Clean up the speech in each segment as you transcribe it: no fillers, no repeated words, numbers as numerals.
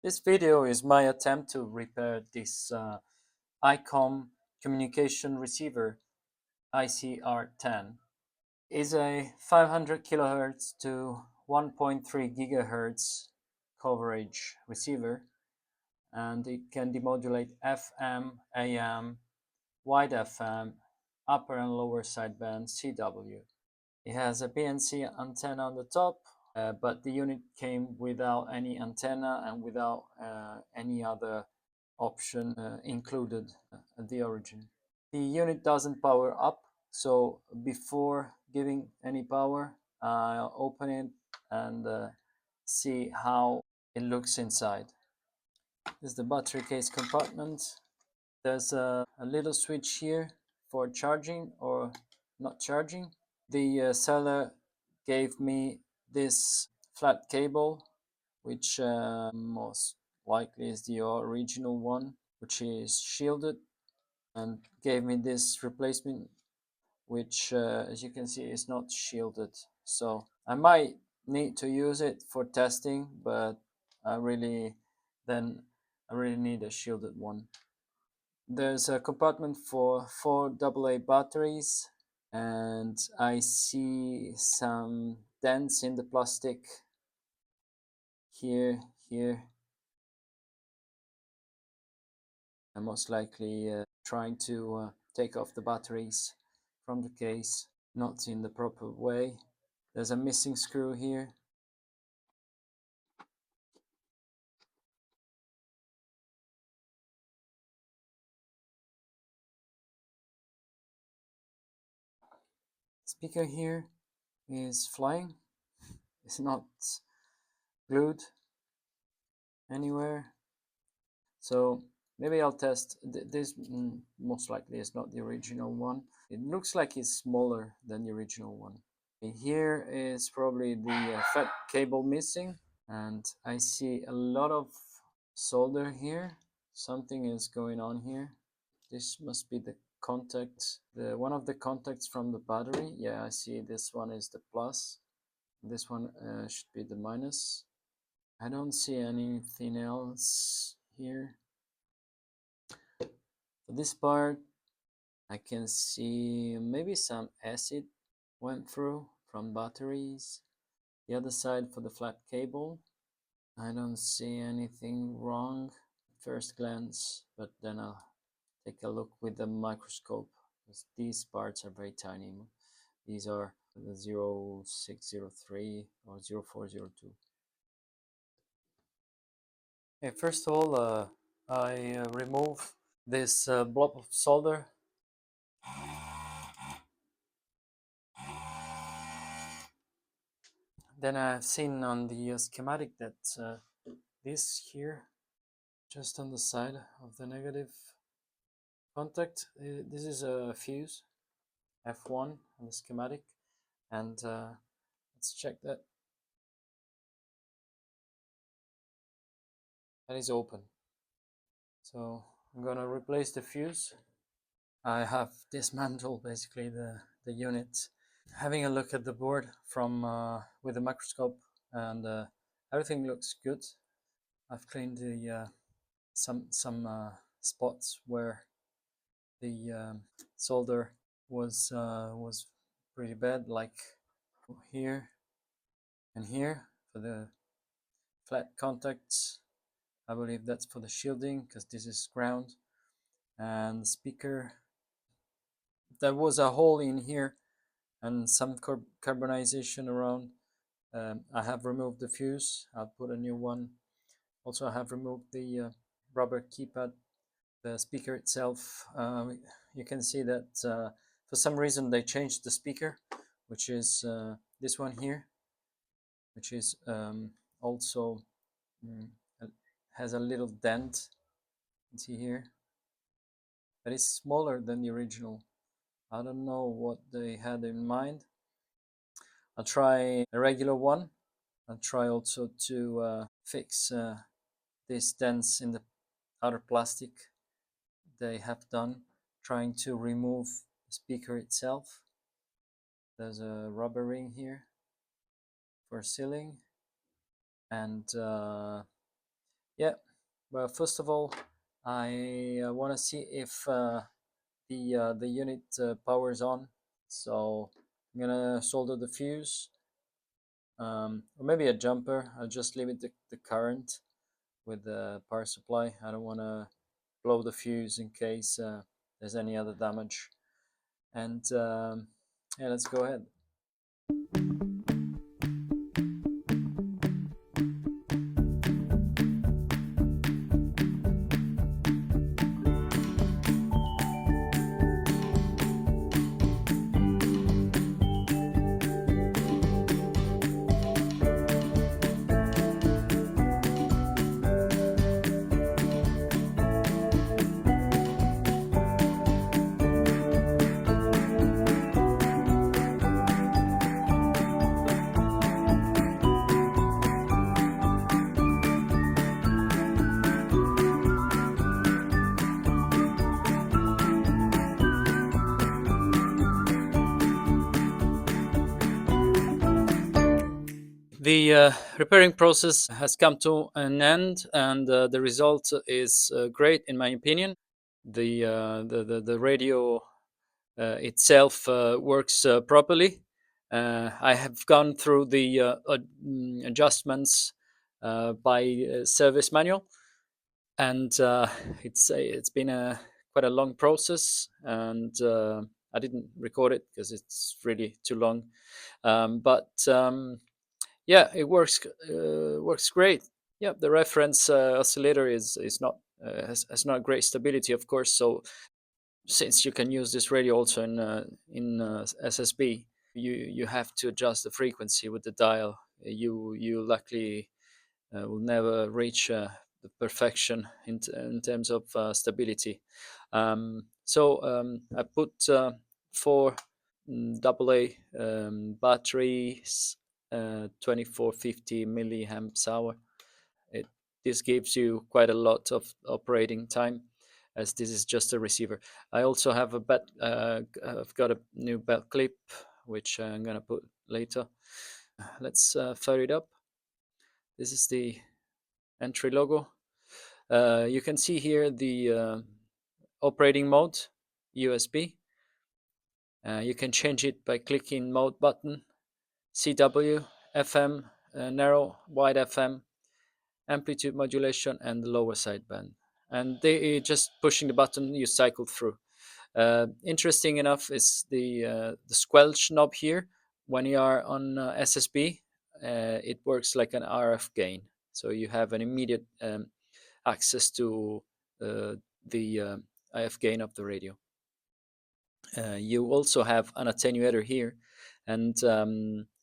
This video is my attempt to repair this Icom communication receiver ICR-10. It's a 500 kHz to 1.3 GHz coverage receiver, and it can demodulate FM, AM, wide FM, upper and lower sideband CW. It has a BNC antenna on the top, but the unit came without any antenna and without any other option included at the origin. The unit doesn't power up, so before giving any power, I'll open it and see how it looks inside. This is the battery case compartment. There's a little switch here for charging or not charging. The seller gave me this flat cable, which most likely is the original one, which is shielded, and gave me this replacement, which as you can see is not shielded. So I might need to use it for testing, but I really need a shielded one. There's a compartment for 4 AA batteries, and I see some dents in the plastic here. I'm most likely trying to take off the batteries from the case, not in the proper way. There's a missing screw here. Speaker here is flying. It's not glued anywhere. So maybe I'll test this. Most likely is not the original one. It looks like it's smaller than the original one. Here is probably the fat cable missing, and I see a lot of solder here. Something is going on here. This must be the contact, one of the contacts from the battery. Yeah, I see this one is the plus. This one should be the minus. I don't see anything else here. For this part, I can see maybe some acid went through from batteries. The other side for the flat cable, I don't see anything wrong at first glance, but then I'll take a look with the microscope, because these parts are very tiny. These are the 0603 or 0402. Okay, first of all, I remove this blob of solder. Then I've seen on the schematic that this here, just on the side of the negative contact, this is a fuse, F1 on the schematic, and let's check that. That is open. So I'm gonna replace the fuse. I have dismantled basically the unit. Having a look at the board from with the microscope, and everything looks good. I've cleaned the some spots where the solder was pretty bad, like here and here for the flat contacts. I believe that's for the shielding, because this is ground. And the speaker, there was a hole in here and some carbonization around. I have removed the fuse. I'll put a new one. Also, I have removed the rubber keypad. The speaker itself, you can see that for some reason they changed the speaker, which is this one here, which is also has a little dent. You can see here, but it's smaller than the original. I don't know what they had in mind. I'll try a regular one. I'll try also to fix these dents in the outer plastic they have done, trying to remove the speaker itself. There's a rubber ring here for sealing, and Yeah. Well, first of all, I want to see if the unit powers on. So I'm gonna solder the fuse, or maybe a jumper. I'll just limit the current with the power supply. I don't want to blow the fuse in case there's any other damage. And yeah, let's go ahead. The repairing process has come to an end, and the result is great, in my opinion. The radio itself works properly. I have gone through the adjustments by service manual, and it's been a quite a long process, and I didn't record it because it's really too long. But yeah, it works great. Yeah, the reference oscillator is not has not great stability, of course. So since you can use this radio also in SSB, you have to adjust the frequency with the dial. You luckily will never reach the perfection in terms of stability. So I put four AA batteries, 2450 milliamps hour. It, this gives you quite a lot of operating time, as this is just a receiver. I also have a I've got a new belt clip, which I'm gonna put later. Let's fire it up. This is the entry logo. You can see here the operating mode, USB. You can change it by clicking mode button, CW, FM, narrow, wide FM, amplitude modulation, and the lower sideband. And they just pushing the button, you cycle through. Interesting enough is the squelch knob here. When you are on SSB, it works like an RF gain, so you have an immediate access to the IF gain of the radio. You also have an attenuator here, and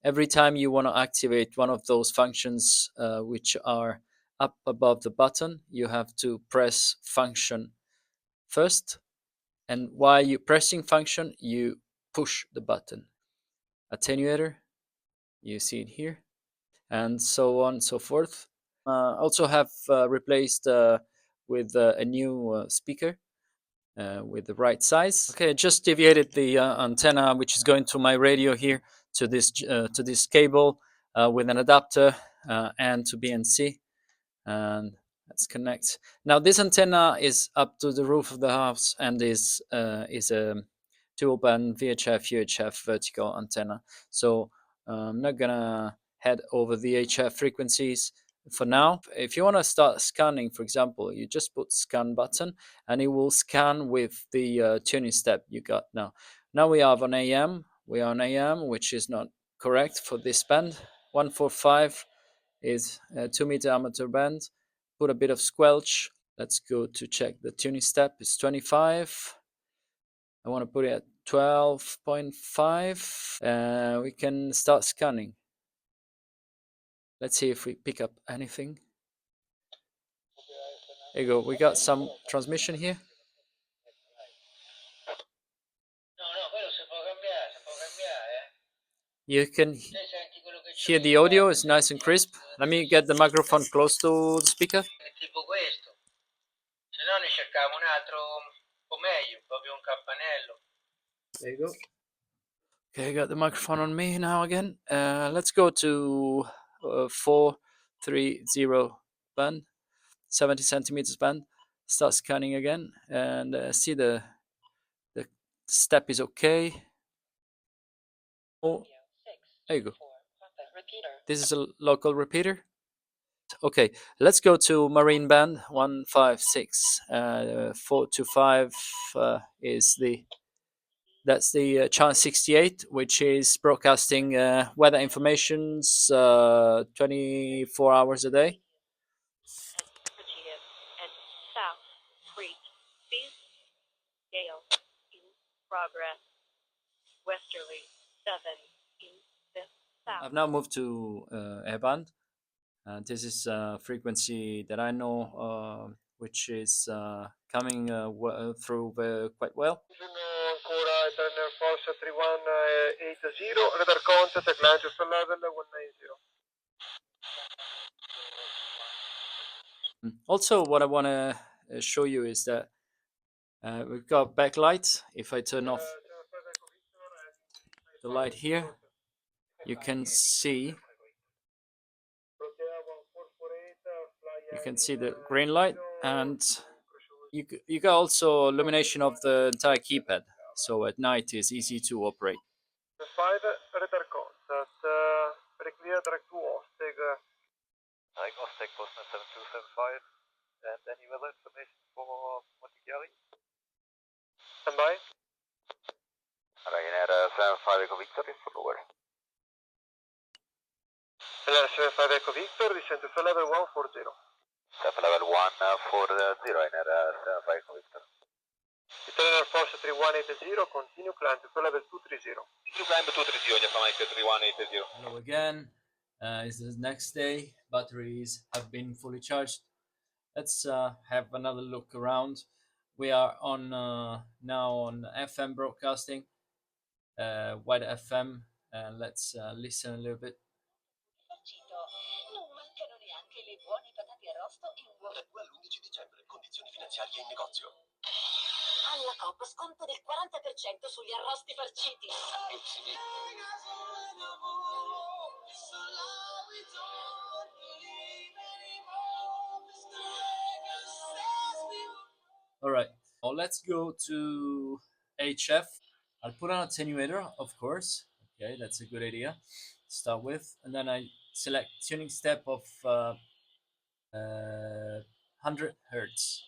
every time you want to activate one of those functions which are up above the button, you have to press function first, and while you're pressing function, you push the button. Attenuator, you see it here, and so on and so forth. Also have replaced with a new speaker with the right size. Okay, I just deviated the antenna which is going to my radio here to this cable with an adapter and to BNC, and let's connect. Now this antenna is up to the roof of the house and is a dual band VHF UHF vertical antenna. So I'm not gonna head over the HF frequencies for now. If you want to start scanning, for example, you just put scan button and it will scan with the tuning step you got now. Now we have on AM. We are on AM, which is not correct for this band. 145 is a 2-meter amateur band. Put a bit of squelch. Let's go to check the tuning step. It's 25. I want to put it at 12.5. We can start scanning. Let's see if we pick up anything. There you go. We got some transmission here. You can hear the audio is nice and crisp. Let me get the microphone close to the speaker. There you go. Okay, I got the microphone on me now again. Let's go to 430 band. 70 centimeters band. Start scanning again and see the step is okay. Oh, there you go. This is a local repeater. Okay, let's go to marine band 156. 425 is the that's the channel 68, which is broadcasting weather informations 24 hours a day. And south, freak, gale, in progress, westerly, 7, east, south. I've now moved to airband. This is a frequency that I know, which is coming through quite well. Ancora Eternal Force 3180, radar contact, Atlantis level 190. Also, what I want to show you is that we've got backlight. If I turn off the light here, you can see the green light, and you got also illumination of the entire keypad. So at night it's easy to operate. 5 radar contact, clear direct to Osteg. Osteg, Boston 7275, and any weather information for Montichiari? Standby. Ryanair 75 Echo Victor is for lower. Ryanair 75 Echo Victor, descent to level 140. Level 140, Ryanair 75 Echo Victor. Eternal Force 3180, continue climb to level 230. Continue climb to 230, Japan Mike 3180. Hello again. It's the next day. Batteries have been fully charged. Let's have another look around. We are on now on FM broadcasting, wide FM, and let's listen a little bit. Non mancano neanche le buone patate arrosto in Da 2 all'11 dicembre, condizioni finanziarie in negozio. alla Coop sconto del 40% sugli arrosti farciti. All right, now let's go to HF. I'll put on attenuator, of course. Okay, that's a good idea to start with. And then I select tuning step of 100 hertz.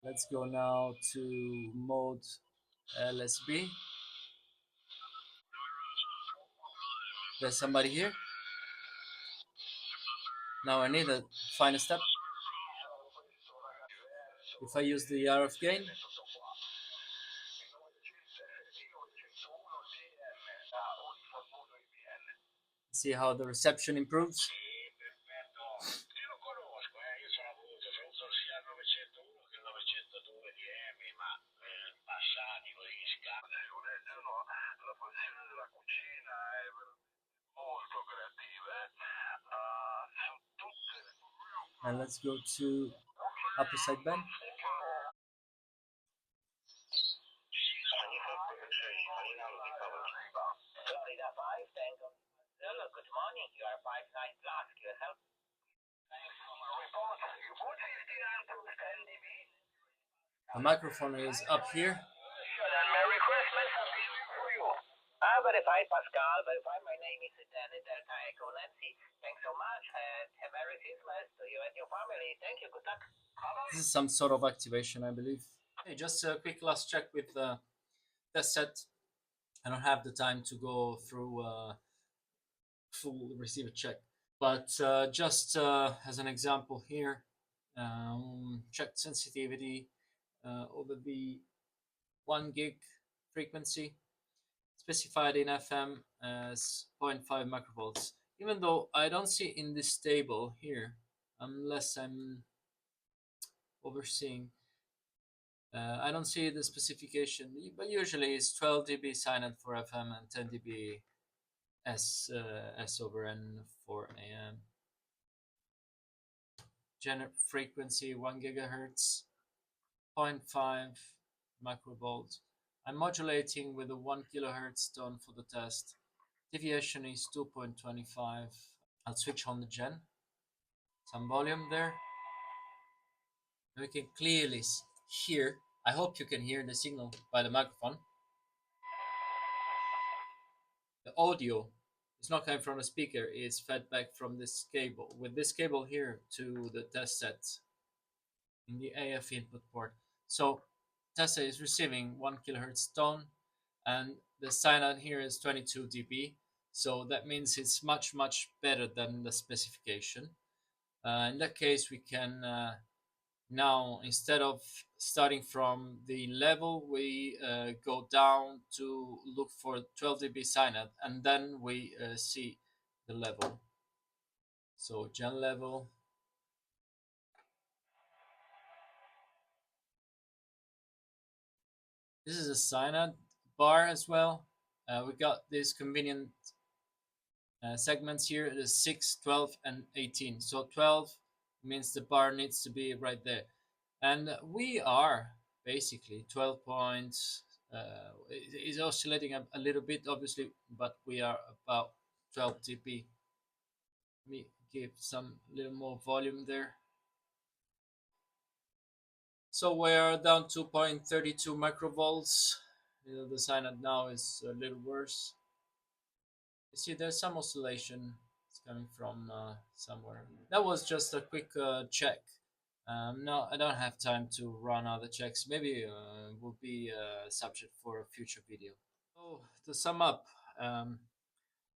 Let's go now to mode LSB. There's somebody here. Now I need a final step. If I use the RF gain, see how the reception improves. And let's go to upper sideband. Good morning, you are 59 plus. Can you help? The microphone is up here. Merry Christmas. Verified Pascal, verified my name is Delta Echo Nancy. Thanks so much and have Merry Christmas to you and your family. Thank you, good luck. This is some sort of activation, I believe. Okay, just a quick last check with the test set. I don't have the time to go through full receiver check, but just as an example here, checked sensitivity over the 1 gig frequency specified in FM as 0.5 microvolts. Even though I don't see in this table here, unless I'm overseeing, I don't see the specification, but usually it's 12 dB silent for FM and 10 dB S over N for AM. Frequency 1 gigahertz, 0.5 microvolt. I'm modulating with a 1 kilohertz tone for the test. Deviation is 2.25. I'll switch on the gen. Some volume there. We can clearly hear. I hope you can hear the signal by the microphone. The audio is not coming from the speaker, it's fed back from this cable. With this cable here to the test set in the AF input port. So test set is receiving 1 kilohertz tone, and the sign out here is 22 dB. So that means it's much better than the specification. In that case, we can now, instead of starting from the level, we go down to look for 12 dB sign-out, and then we see the level. So gen level. This is a sign-out bar as well. We got these convenient segments here, the 6, 12, and 18. So 12 means the bar needs to be right there. And we are basically 12 points. It's oscillating a little bit, obviously, but we are about 12 dB. Let me give some little more volume there. So we are down to 0.32 microvolts. The sign out now is a little worse. You see, there's some oscillation. It's coming from somewhere. That was just a quick check. No, I don't have time to run other checks. Maybe will be a subject for a future video. So to sum up,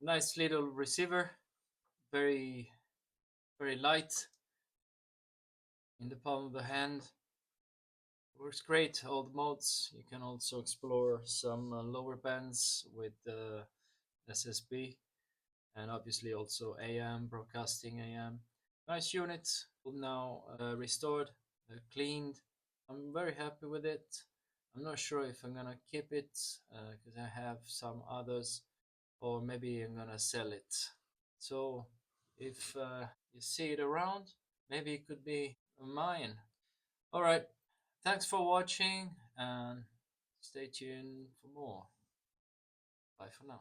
nice little receiver, very light in the palm of the hand. Works great, all the modes. You can also explore some lower bands with the SSB, and obviously also AM, broadcasting AM. Nice unit, now restored, cleaned. I'm very happy with it. I'm not sure if I'm gonna keep it because I have some others, or maybe I'm gonna sell it. So if you see it around, maybe it could be mine. All right, thanks for watching and stay tuned for more. Bye for now.